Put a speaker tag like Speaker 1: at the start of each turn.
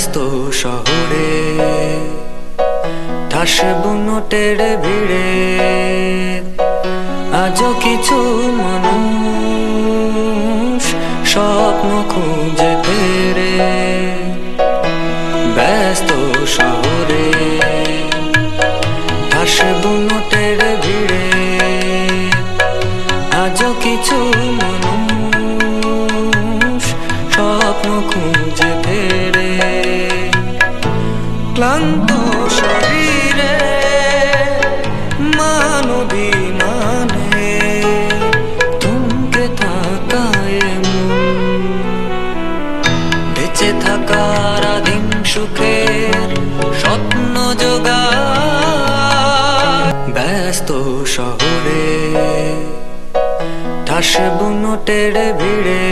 Speaker 1: ব্যস্ত শহরে ঠাস বুনোটের ভিড়ে আজও কিছু মানুষ স্বপ্ন খুঁজে ফেরে। ব্যস্ত শহরে ঠাস বুনোটের ভিড়ে আজও কিছু মানুষ স্বপ্ন খুঁজে ফেরে। ক্লান্ত শরীরে মানবী মানে থমকে থাকায় মন, বেঁচে থাকার আদিম সুখের স্বপ্ন জোগায়। ব্যস্ত শহরে ঠাস বুনোটের ভিড়ে